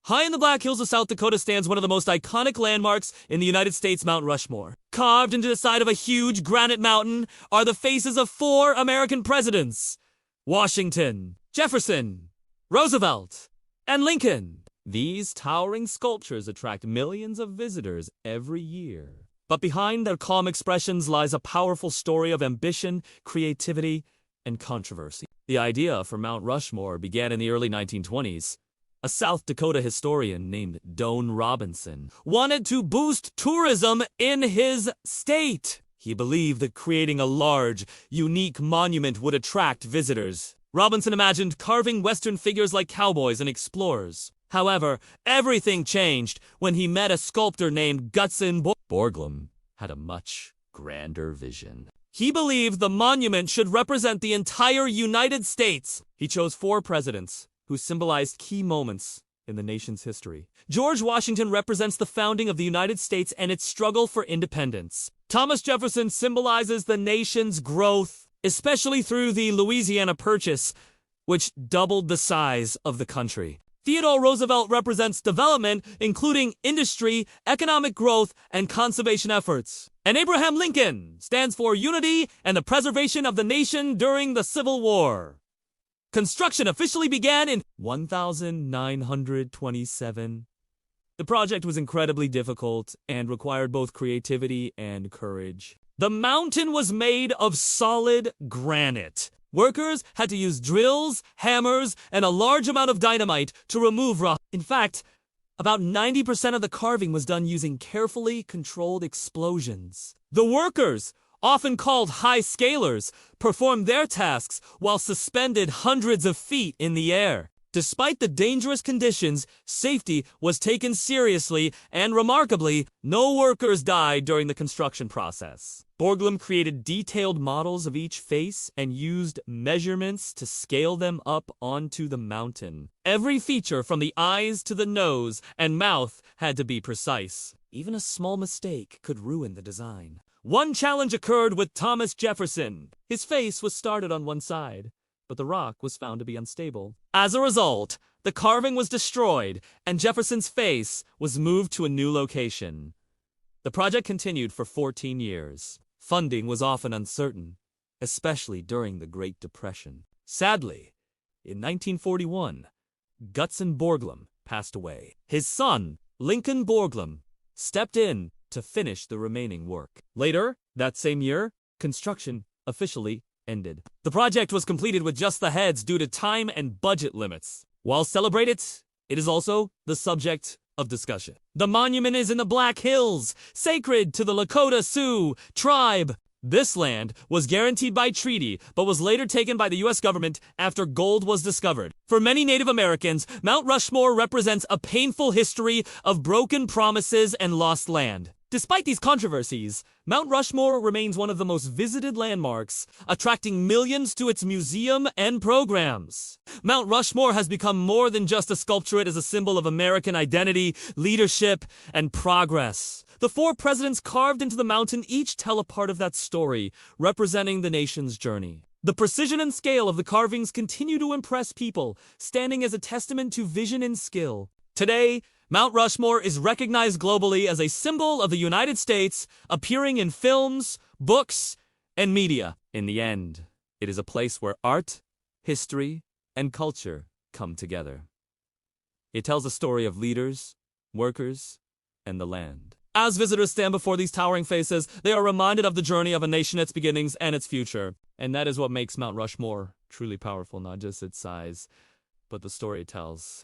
High in the Black Hills of South Dakota stands one of the most iconic landmarks in the United States, Mount Rushmore. Carved into the side of a huge granite mountain are the faces of 4 American presidents: Washington, Jefferson, Roosevelt, and Lincoln. These towering sculptures attract millions of visitors every year. But behind their calm expressions lies a powerful story of ambition, creativity, and controversy. The idea for Mount Rushmore began in the early 1920s. A South Dakota historian named Doane Robinson wanted to boost tourism in his state. He believed that creating a large, unique monument would attract visitors. Robinson imagined carving Western figures like cowboys and explorers. However, everything changed when he met a sculptor named Gutzon Borglum. Had a much grander vision. He believed the monument should represent the entire United States. He chose 4 presidents who symbolized key moments in the nation's history. George Washington represents the founding of the United States and its struggle for independence. Thomas Jefferson symbolizes the nation's growth, especially through the Louisiana Purchase, which doubled the size of the country. Theodore Roosevelt represents development, including industry, economic growth, and conservation efforts. And Abraham Lincoln stands for unity and the preservation of the nation during the Civil War. Construction officially began in 1927. The project was incredibly difficult and required both creativity and courage. The mountain was made of solid granite. Workers had to use drills, hammers, and a large amount of dynamite to remove rock. In fact, about 90% of the carving was done using carefully controlled explosions. The workers, often called high scalers, performed their tasks while suspended hundreds of feet in the air. Despite the dangerous conditions, safety was taken seriously, and remarkably, no workers died during the construction process. Borglum created detailed models of each face and used measurements to scale them up onto the mountain. Every feature from the eyes to the nose and mouth had to be precise. Even a small mistake could ruin the design. One challenge occurred with Thomas Jefferson. His face was started on one side, but the rock was found to be unstable. As a result, the carving was destroyed, and Jefferson's face was moved to a new location. The project continued for 14 years. Funding was often uncertain, especially during the Great Depression. Sadly, in 1941, Gutzon Borglum passed away. His son, Lincoln Borglum, stepped in to finish the remaining work. Later, that same year, construction officially ended. The project was completed with just the heads due to time and budget limits. While celebrated, it is also the subject of discussion. The monument is in the Black Hills, sacred to the Lakota Sioux tribe. This land was guaranteed by treaty, but was later taken by the U.S. government after gold was discovered. For many Native Americans, Mount Rushmore represents a painful history of broken promises and lost land. Despite these controversies, Mount Rushmore remains one of the most visited landmarks, attracting millions to its museum and programs. Mount Rushmore has become more than just a sculpture. It is a symbol of American identity, leadership, and progress. The 4 presidents carved into the mountain each tell a part of that story, representing the nation's journey. The precision and scale of the carvings continue to impress people, standing as a testament to vision and skill. Today, Mount Rushmore is recognized globally as a symbol of the United States, appearing in films, books, and media. In the end, it is a place where art, history, and culture come together. It tells a story of leaders, workers, and the land. As visitors stand before these towering faces, they are reminded of the journey of a nation, its beginnings, and its future. And that is what makes Mount Rushmore truly powerful, not just its size, but the story it tells.